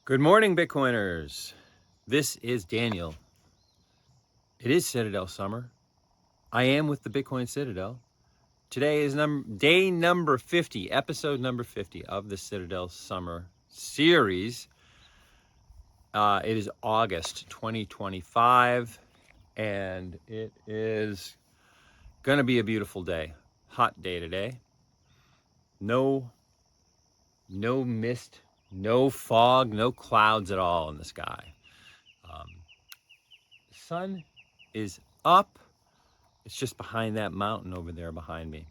Good morning, Bitcoiners. This is Daniel. It is Citadel summer. I am with the Bitcoin Citadel. Today is day number 50, episode number 50 of the Citadel summer series. It is August 2025, and it is going to be a beautiful day. Hot day today. No mist, no fog, no clouds at all in the sky. The sun is up. It's just behind that mountain over there behind me.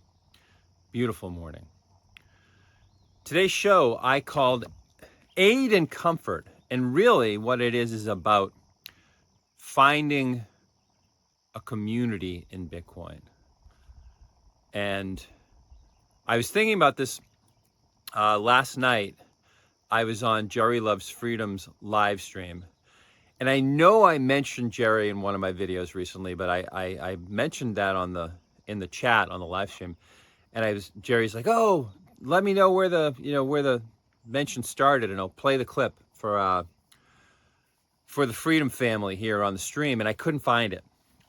Beautiful morning. Today's show I called Aid and Comfort. And really what it is about finding a community in Bitcoin. And I was thinking about this last night. I was on Jerry Loves Freedom's live stream. And I know I mentioned Jerry in one of my videos recently, but I mentioned that in the chat on the live stream. And Jerry's like, "Oh, let me know where the mention started, and I'll play the clip for the Freedom family here on the stream." And I couldn't find it,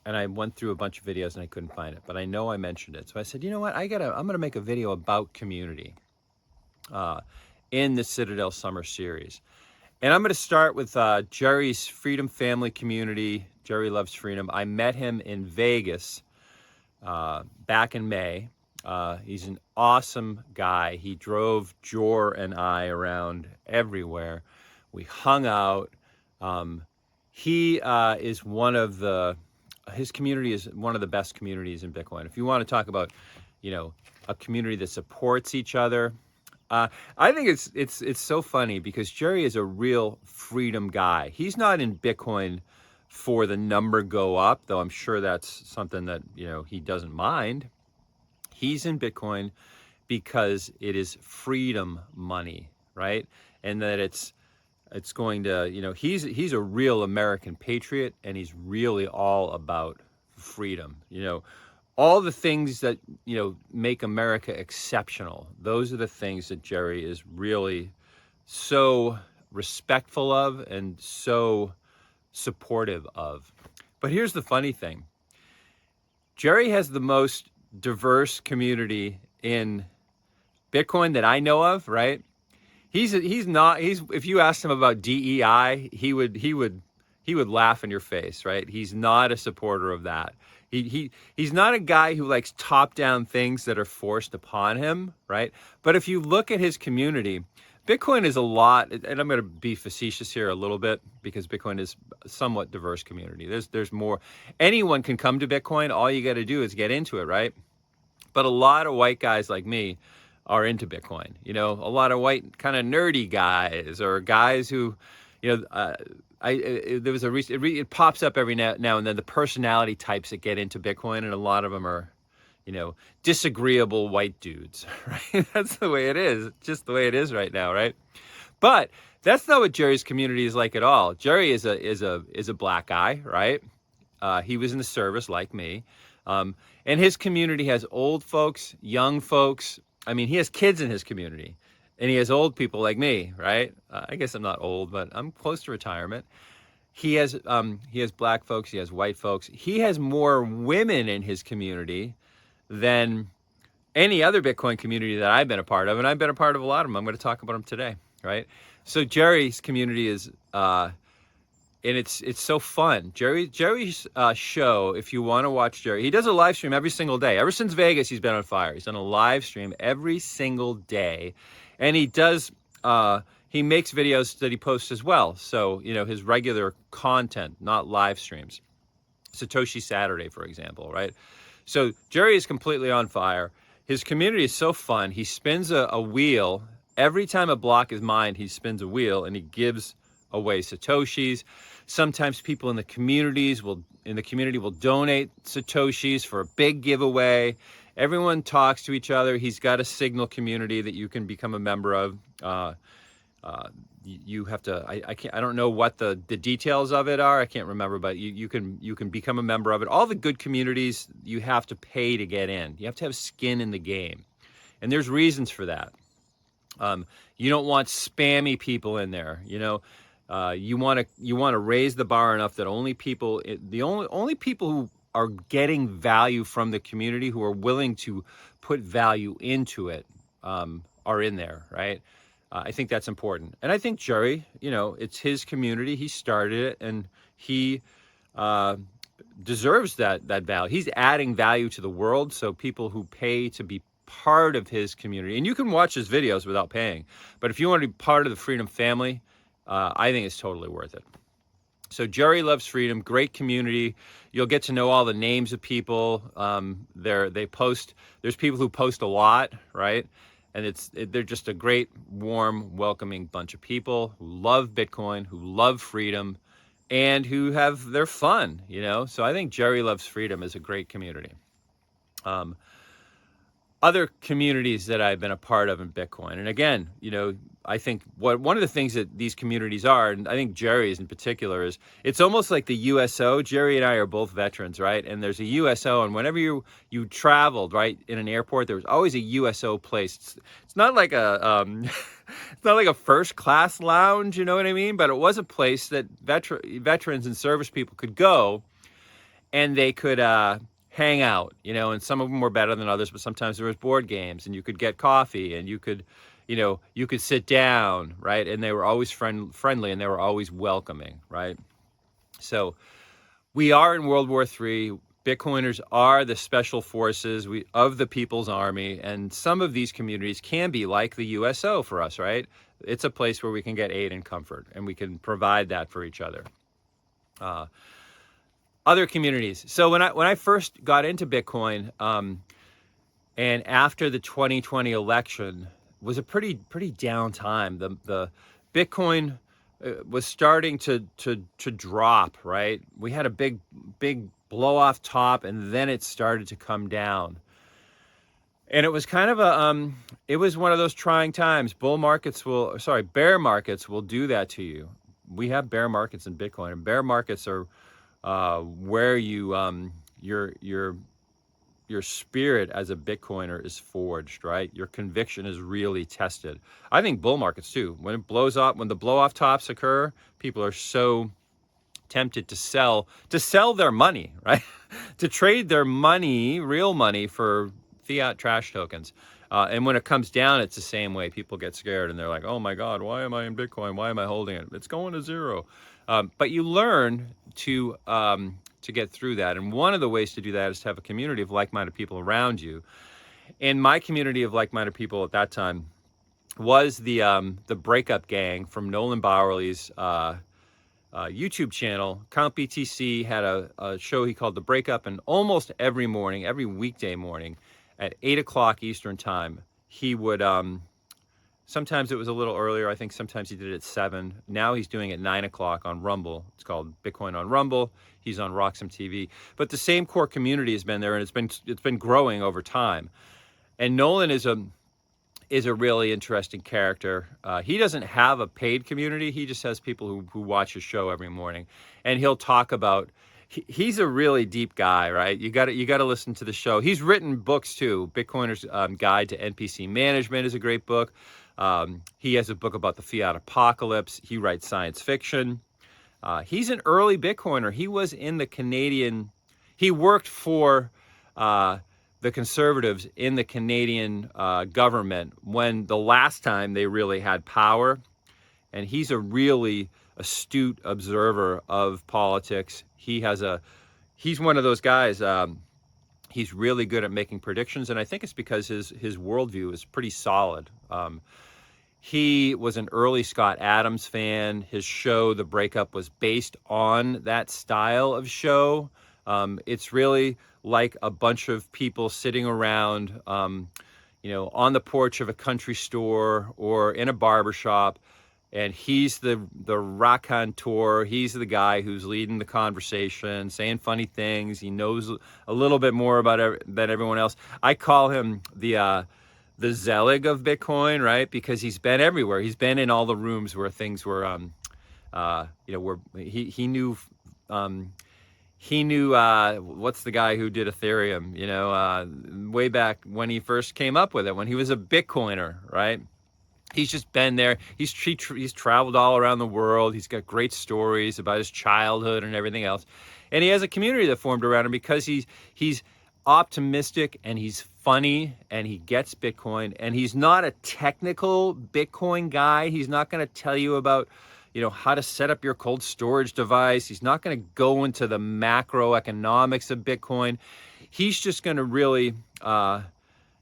and I went through a bunch of videos and I couldn't find it, but I know I mentioned it. So I said, you know what, I'm gonna make a video about community in the Citadel Summer Series, and I'm gonna start with Jerry's Freedom family community. Jerry Loves Freedom. I met him in Vegas back in May. He's an awesome guy. He drove Jor and I around everywhere. We hung out. He is his community is one of the best communities in Bitcoin. If you want to talk about, a community that supports each other, I think it's so funny because Jerry is a real freedom guy. He's not in Bitcoin for the number go up, though I'm sure that's something that, he doesn't mind. He's in Bitcoin because it is freedom money, right? And that it's going to, he's a real American patriot, and he's really all about freedom. All the things that, make America exceptional. Those are the things that Jerry is really so respectful of and so supportive of. But here's the funny thing. Jerry has the most diverse community in Bitcoin that I know of, right? He's if you asked him about DEI, he would laugh in your face, right? He's not a supporter of that. He's not a guy who likes top-down things that are forced upon him, right? But if you look at his community, Bitcoin is a lot, and I'm going to be facetious here a little bit because Bitcoin is a somewhat diverse community. There's more. Anyone can come to Bitcoin. All you got to do is get into it, right? But a lot of white guys like me are into Bitcoin. A lot of white kind of nerdy guys, or guys who, there was it pops up every now and then, the personality types that get into Bitcoin, and a lot of them are, disagreeable white dudes, right? That's the way it is. It's just the way it is right now, right? But that's not what Jerry's community is like at all. Jerry is a black guy, right? He was in the service like me. And his community has old folks, young folks. I mean, he has kids in his community, and he has old people like me, right? I guess I'm not old, but I'm close to retirement. He has black folks. He has white folks. He has more women in his community than any other Bitcoin community that I've been a part of, and I've been a part of a lot of them. I'm going to talk about them today, right? So Jerry's community is, and it's so fun. Jerry's show, if you want to watch Jerry, he does a live stream every single day. Ever since Vegas, he's been on fire. He's done a live stream every single day, and he does. He makes videos that he posts as well. So his regular content, not live streams. Satoshi Saturday, for example, right? So Jerry is completely on fire. His community is so fun. He spins a wheel. Every time a block is mined, he spins a wheel, and he gives away Satoshis. Sometimes people in the community will donate Satoshis for a big giveaway. Everyone talks to each other. He's got a Signal community that you can become a member of. You have to. I don't know what the details of it are. I can't remember, but you can become a member of it. All the good communities, you have to pay to get in. You have to have skin in the game, and there's reasons for that. You don't want spammy people in there. You want to raise the bar enough that only people who are getting value from the community, who are willing to put value into it, are in there, right? I think that's important, and I think Jerry, it's his community. He started it, and he uh, deserves that value. He's adding value to the world, so people who pay to be part of his community, and you can watch his videos without paying, but if you want to be part of the Freedom family, I think it's totally worth it. So Jerry Loves Freedom, great community. You'll get to know all the names of people. They post. There's people who post a lot, right? And they're just a great, warm, welcoming bunch of people who love Bitcoin, who love freedom, and who have their fun. So I think Jerry Loves Freedom is a great community. Other communities that I've been a part of in Bitcoin. And again, I think one of the things that these communities are, and I think Jerry's in particular, is it's almost like the USO. Jerry and I are both veterans, right? And there's a USO, and whenever you traveled, right, in an airport, there was always a USO place. It's not like a it's not like a first class lounge, you know what I mean? But it was a place that veterans and service people could go, and they could hang out, and some of them were better than others, but sometimes there was board games, and you could get coffee, and you could sit down, right? And they were always friendly, and they were always welcoming, right? So we are in World War III. Bitcoiners are the special forces of the People's Army, and some of these communities can be like the USO for us, right? It's a place where we can get aid and comfort, and we can provide that for each other. Other communities. So when I first got into Bitcoin, and after the 2020 election, was a pretty down time. The Bitcoin was starting to drop. Right, we had a big blow off top, and then it started to come down. And it was kind of it was one of those trying times. Bear markets will do that to you. We have bear markets in Bitcoin, and bear markets are where your spirit as a Bitcoiner is forged, right? Your conviction is really tested. I think bull markets too. When it blows up, when the blow off tops occur, people are so tempted to sell their money, right? To trade their money, real money, for fiat trash tokens. And when it comes down, it's the same way. People get scared and they're like, oh my God, why am I in Bitcoin? Why am I holding it? It's going to zero. But you learn to get through that. And one of the ways to do that is to have a community of like-minded people around you. And my community of like-minded people at that time was the Breakup Gang from Nolan Bowerly's YouTube channel. Count BTC had a show he called The Breakup, and almost every morning, every weekday morning at 8 o'clock Eastern time, he would, sometimes it was a little earlier. I think sometimes he did it at 7. Now he's doing it at 9 o'clock on Rumble. It's called Bitcoin on Rumble. He's on Roxham TV. But the same core community has been there, and it's been growing over time. And Nolan is a really interesting character. He doesn't have a paid community. He just has people who watch his show every morning, and he'll talk about. He's a really deep guy, right? You got to listen to the show. He's written books too. Bitcoiner's Guide to NPC Management is a great book. He has a book about the fiat apocalypse. He writes science fiction. He's an early Bitcoiner. He was in the Canadian. He worked for the Conservatives in the Canadian government when the last time they really had power. And he's a really astute observer of politics. He's one of those guys. He's really good at making predictions, and I think it's because his worldview is pretty solid. He was an early Scott Adams fan. His show, The Breakup, was based on that style of show. It's really like a bunch of people sitting around, on the porch of a country store or in a barbershop, and he's the raconteur. He's the guy who's leading the conversation, saying funny things. He knows a little bit more about than everyone else. I call him the Zelig of Bitcoin, right? Because he's been everywhere. He's been in all the rooms where things were, where he knew. He knew what's the guy who did Ethereum, way back when he first came up with it, when he was a Bitcoiner, right? He's just been there. He's traveled all around the world. He's got great stories about his childhood and everything else. And he has a community that formed around him because he's optimistic and he's funny and he gets Bitcoin, and he's not a technical Bitcoin guy. He's not going to tell you about, how to set up your cold storage device. He's not going to go into the macroeconomics of Bitcoin. He's just going to really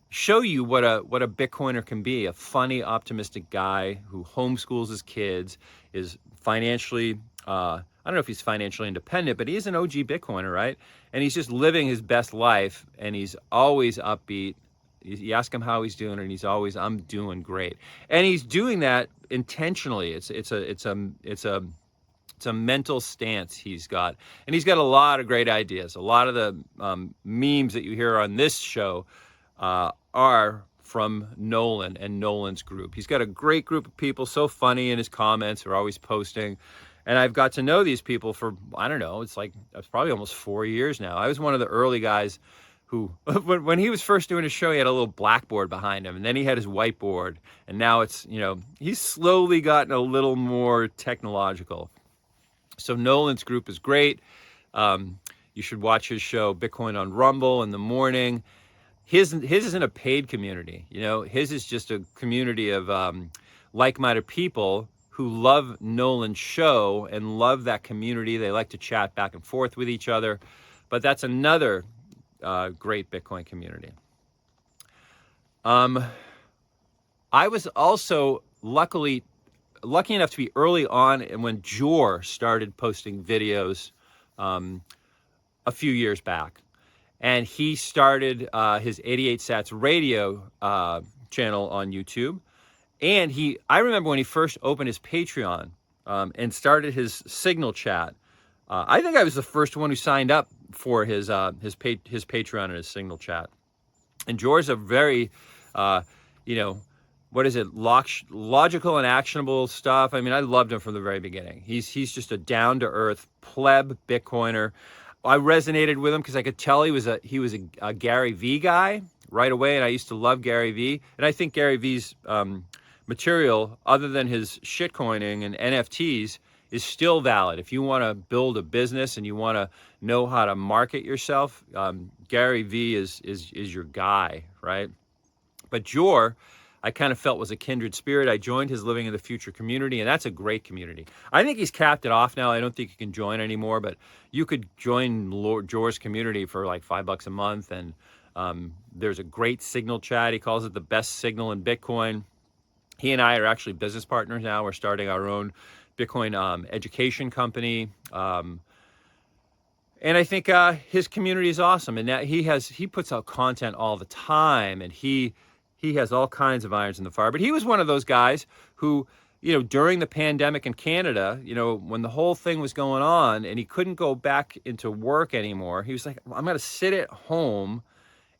show you what a Bitcoiner can be. A funny, optimistic guy who homeschools his kids, is financially, I don't know if he's financially independent, but he is an OG Bitcoiner, right? And he's just living his best life, and he's always upbeat. You ask him how he's doing, and he's always, I'm doing great. And he's doing that intentionally. It's a mental stance he's got. And he's got a lot of great ideas. A lot of the memes that you hear on this show are from Nolan and Nolan's group. He's got a great group of people, so funny in his comments, are always posting. And I've got to know these people for, I don't know, it's probably almost 4 years now. I was one of the early guys who, when he was first doing his show, he had a little blackboard behind him, and then he had his whiteboard. And now it's, he's slowly gotten a little more technological. So Nolan's group is great. You should watch his show, Bitcoin on Rumble, in the morning. His isn't a paid community, his is just a community of like-minded people who love Nolan's show and love that community. They like to chat back and forth with each other. But that's another great Bitcoin community. I was also lucky enough to be early on, and when Jor started posting videos a few years back. And he started his 88 Sats radio channel on YouTube. And I remember when he first opened his Patreon and started his Signal chat. I think I was the first one who signed up for his Patreon and his Signal chat. And Jor's a very, what is it? Logical and actionable stuff. I mean, I loved him from the very beginning. He's just a down-to-earth pleb Bitcoiner. I resonated with him because I could tell he was a Gary V guy right away, and I used to love Gary V. And I think Gary V's material, other than his shitcoining and NFTs, is still valid. If you want to build a business and you want to know how to market yourself, Gary V is your guy, right? But Jor, I kind of felt was a kindred spirit. I joined his Living in the Future community, and that's a great community. I think he's capped it off now. I don't think you can join anymore, but you could join Jor's community for like $5 a month, and there's a great Signal chat. He calls it the best signal in Bitcoin. He and I are actually business partners now. We're starting our own Bitcoin education company. And I think his community is awesome, and that he puts out content all the time, and he has all kinds of irons in the fire. But he was one of those guys who, during the pandemic in Canada, when the whole thing was going on and he couldn't go back into work anymore, he was like, I'm going to sit at home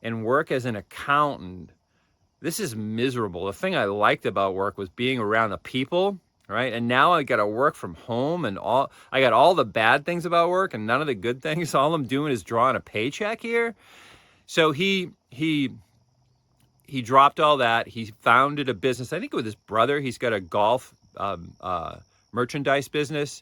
and work as an accountant. This is miserable. The thing I liked about work was being around the people, right? And now I got to work from home, and I got all the bad things about work and none of the good things. All I'm doing is drawing a paycheck here. So he dropped all that. He founded a business, I think with his brother. He's got a golf merchandise business.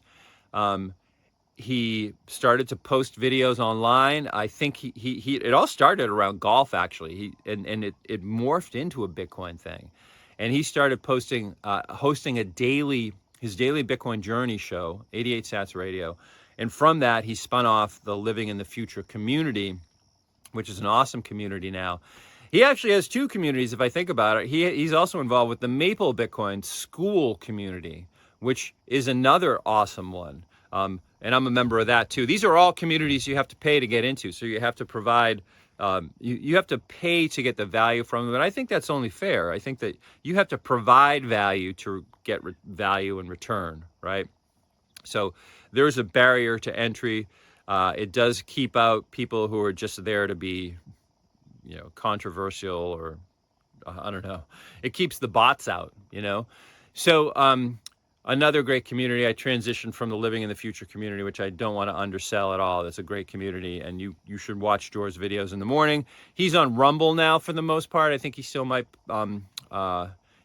He started to post videos online. I think it all started around golf, actually. It morphed into a Bitcoin thing. And he started hosting his daily Bitcoin journey show, 88 Sats Radio. And from that, he spun off the Living in the Future community, which is an awesome community now. He actually has two communities, if I think about it. He's also involved with the Maple Bitcoin School community, which is another awesome one. And I'm a member of that too. These are all communities you have to pay to get into. So you have to provide, you have to pay to get the value from them. And I think that's only fair. I think that you have to provide value to get value in return, right? So there's a barrier to entry. It does keep out people who are just there to be, controversial, or I don't know. It keeps the bots out, So another great community. I transitioned from the Living in the Future community, which I don't want to undersell at all. It's a great community, and you should watch Jor's videos in the morning. He's on Rumble now for the most part. I think he still might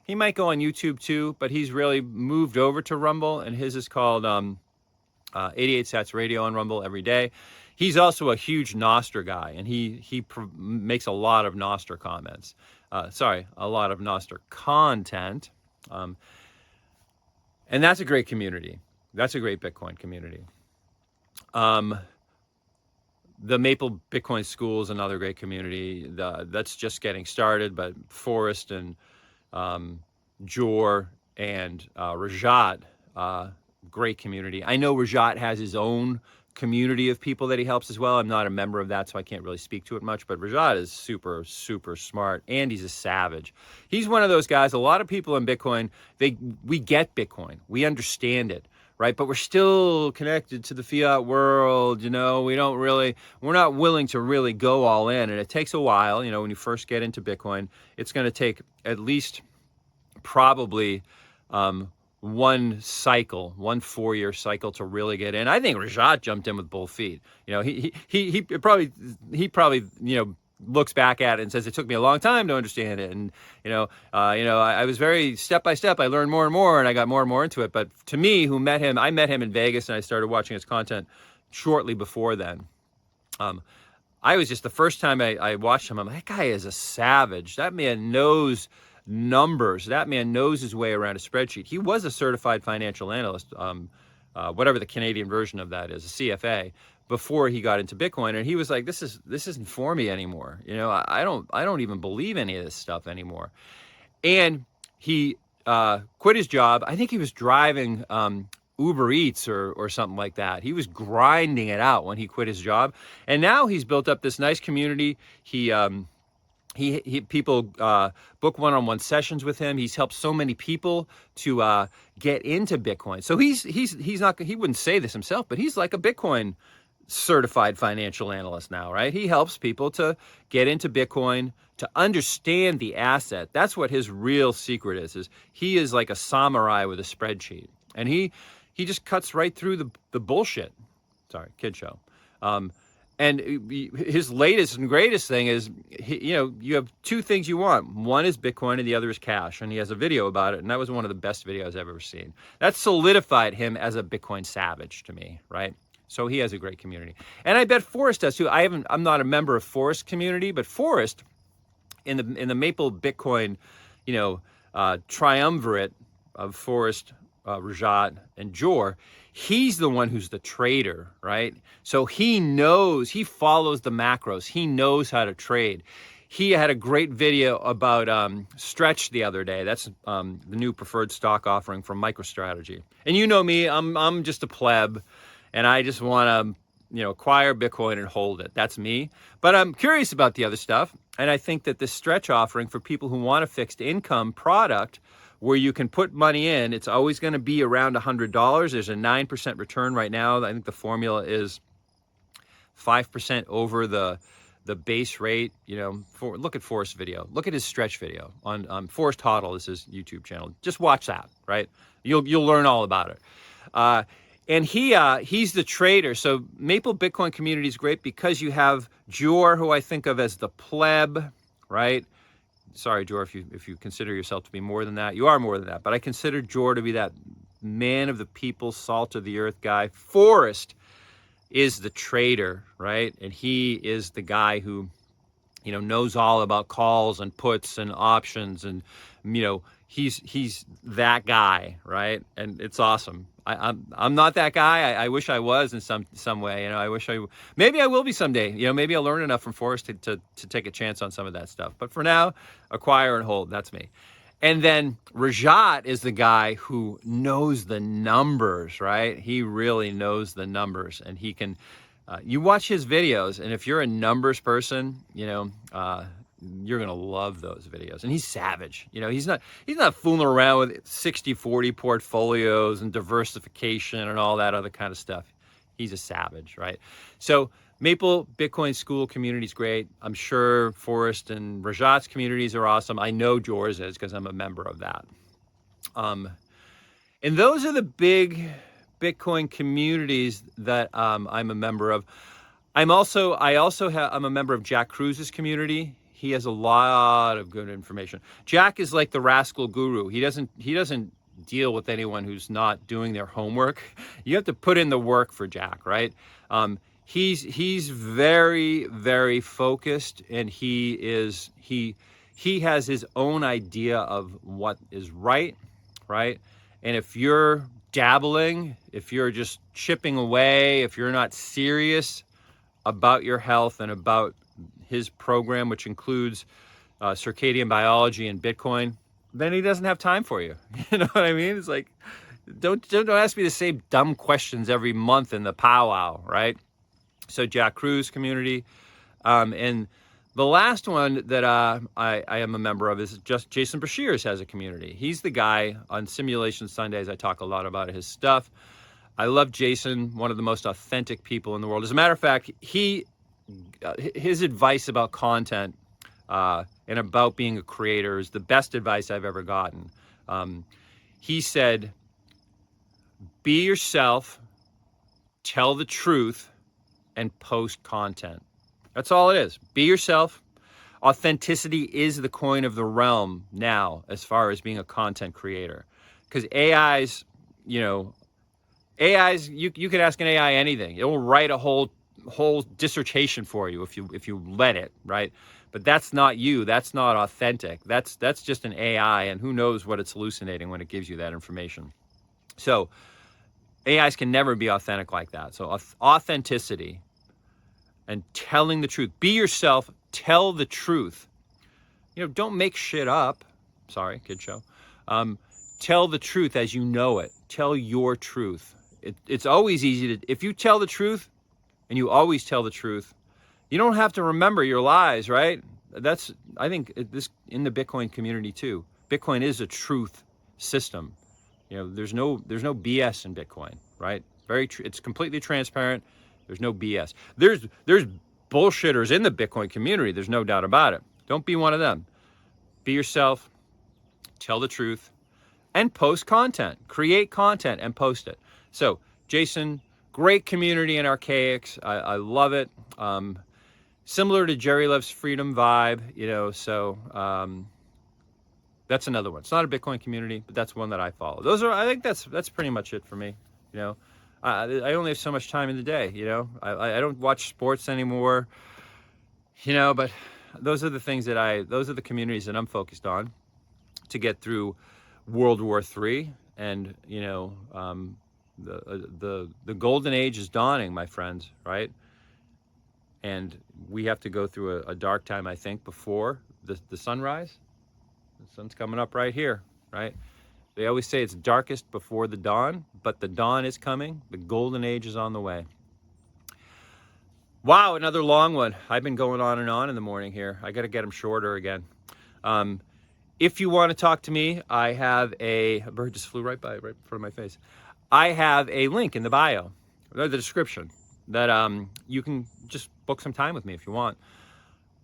He might go on YouTube too, but he's really moved over to Rumble, and his is called 88 Sats Radio on Rumble every day. He's also a huge Nostr guy, and he makes a lot of Nostr comments. A lot of Nostr content. And that's a great community. That's a great Bitcoin community. The Maple Bitcoin School is another great community. That's just getting started, but Forrest and Jor and Rajat, great community. I know Rajat has his own community of people that he helps as well. I'm not a member of that, so I can't really speak to it much, but Rajat is super, super smart, and he's a savage. He's one of those guys, a lot of people in Bitcoin, we get Bitcoin. We understand it, right? But we're still connected to the fiat world, you know, we're not willing to really go all in, and it takes a while, you know, when you first get into Bitcoin, it's going to take at least probably one 4-year cycle to really get in. I think Rajat jumped in with both feet. You know, he probably, you know, looks back at it and says, it took me a long time to understand it. And, I was very step by step. I learned more and more, and I got more and more into it. But to me, I met him in Vegas, and I started watching his content shortly before then. I was just, the first time I watched him, I'm like, that guy is a savage. That man knows numbers. That man knows his way around a spreadsheet. He was a certified financial analyst, whatever the Canadian version of that is, a CFA, before he got into Bitcoin. And he was like, this isn't for me anymore. You know, I don't even believe any of this stuff anymore. And he quit his job. I think he was driving Uber Eats or something like that. He was grinding it out when he quit his job. And now he's built up this nice community. People book one-on-one sessions with him. He's helped so many people to get into Bitcoin. So he wouldn't say this himself, but he's like a Bitcoin certified financial analyst now, right? He helps people to get into Bitcoin, to understand the asset. That's what his real secret is he is like a samurai with a spreadsheet, and he just cuts right through the bullshit. Sorry, kid show. And his latest and greatest thing is, you have two things you want. One is Bitcoin and the other is cash. And he has a video about it. And that was one of the best videos I've ever seen. That solidified him as a Bitcoin savage to me, right? So he has a great community. And I bet Forrest does too. I'm not a member of Forrest community, but Forrest in the Maple Bitcoin, triumvirate of Forrest, Rajat, and Jor, he's the one who's the trader, right? So he follows the macros. He knows how to trade. He had a great video about Stretch the other day. That's the new preferred stock offering from MicroStrategy. And you know me, I'm just a pleb, and I just want to acquire Bitcoin and hold it. That's me. But I'm curious about the other stuff, and I think that this Stretch offering for people who want a fixed income product where you can put money in, it's always going to be around $100. There's a 9% return right now. I think the formula is 5% over the base rate. Look at Forrest's video. Look at his Stretch video on Forrest Hoddle is his YouTube channel. Just watch that, right? You'll learn all about it. And he's the trader. So Maple Bitcoin community is great because you have Jor, who I think of as the pleb, right? Sorry, Jor, if you consider yourself to be more than that. You are more than that. But I consider Jor to be that man of the people, salt of the earth guy. Forrest is the trader, right? And he is the guy who, knows all about calls and puts and options. And, he's that guy, right? And it's awesome. I'm not that guy. I wish I was in some way. Maybe I will be someday. Maybe I'll learn enough from Forrest to take a chance on some of that stuff. But for now, acquire and hold. That's me. And then Rajat is the guy who knows the numbers, right? He really knows the numbers, and he can. You watch his videos, and if you're a numbers person, you're gonna love those videos. And he's savage. He's not fooling around with 60-40 portfolios and diversification and all that other kind of stuff. He's a savage, right? So Maple Bitcoin School community is great. I'm sure Forrest and Rajat's communities are awesome. I know Jor's is because I'm a member of that. And those are the big Bitcoin communities that I'm a member of. I'm a member of Jack Cruz's community. He has a lot of good information. Jack is like the rascal guru. He doesn't deal with anyone who's not doing their homework. You have to put in the work for Jack, right? He's very, very focused, and he has his own idea of what is right? And if you're dabbling, if you're just chipping away, if you're not serious about your health and about his program, which includes circadian biology and Bitcoin, then he doesn't have time for you. You know what I mean? It's like, don't ask me the same dumb questions every month in the powwow, right? So Jack Cruz community. And the last one that I am a member of is just Jason Bashir's has a community. He's the guy on Simulation Sundays. I talk a lot about his stuff. I love Jason, one of the most authentic people in the world. As a matter of fact, his advice about content and about being a creator is the best advice I've ever gotten. He said, be yourself, tell the truth, and post content. That's all it is. Be yourself. Authenticity is the coin of the realm now as far as being a content creator. Because AIs, you could ask an AI anything. It will write a whole dissertation for you if you let it, right? But that's not you. That's not authentic. That's just an AI, and who knows what it's hallucinating when it gives you that information. So AIs can never be authentic like that. So authenticity and telling the truth. Be yourself. Tell the truth. Don't make shit up. Sorry, kid show. Tell the truth as you know it. Tell your truth. It's always easy if you tell the truth, and you always tell the truth, you don't have to remember your lies, right? I think this in the Bitcoin community too. Bitcoin is a truth system. There's no BS in Bitcoin, right? It's completely transparent. There's no BS. There's bullshitters in the Bitcoin community. There's no doubt about it. Don't be one of them. Be yourself, tell the truth, and post content. Create content and post it. So, Jason, great community in Archaics. I love it. Similar to Jerry Loves Freedom vibe, so that's another one. It's not a Bitcoin community, but that's one that I follow. I think that's pretty much it for me. I only have so much time in the day, I don't watch sports anymore, but those are the things those are the communities that I'm focused on to get through World War III. And, the golden age is dawning, my friends, right? And we have to go through a dark time, I think, before the sunrise. The sun's coming up right here, right? They always say it's darkest before the dawn, but the dawn is coming. The golden age is on the way. Wow, another long one. I've been going on and on in the morning here. I got to get them shorter again. If you want to talk to me, I have a bird just flew right in front of my face. I have a link in the bio, or the description, that you can just book some time with me if you want.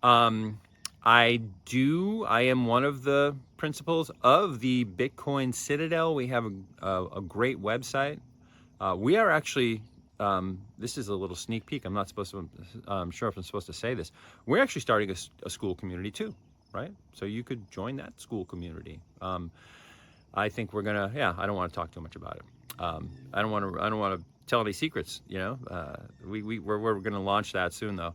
I am one of the principals of the Bitcoin Citadel. We have a great website. We are actually, this is a little sneak peek. I'm not supposed to, I'm sure if I'm supposed to say this. We're actually starting a school community too, right? So you could join that school community. I think we're gonna, I don't want to talk too much about it. I don't want to tell any secrets, we're gonna launch that soon though.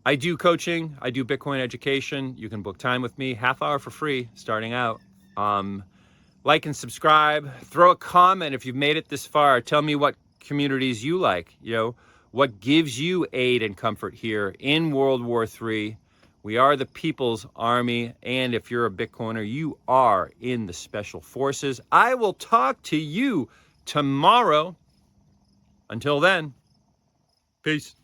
I do coaching, I do Bitcoin education. You can book time with me, half hour for free, starting out. Like and subscribe, throw a comment if you've made it this far. Tell me what communities you like, what gives you aid and comfort here in World War III. We are the People's Army, and if you're a Bitcoiner, you are in the Special Forces. I will talk to you tomorrow. Until then, peace.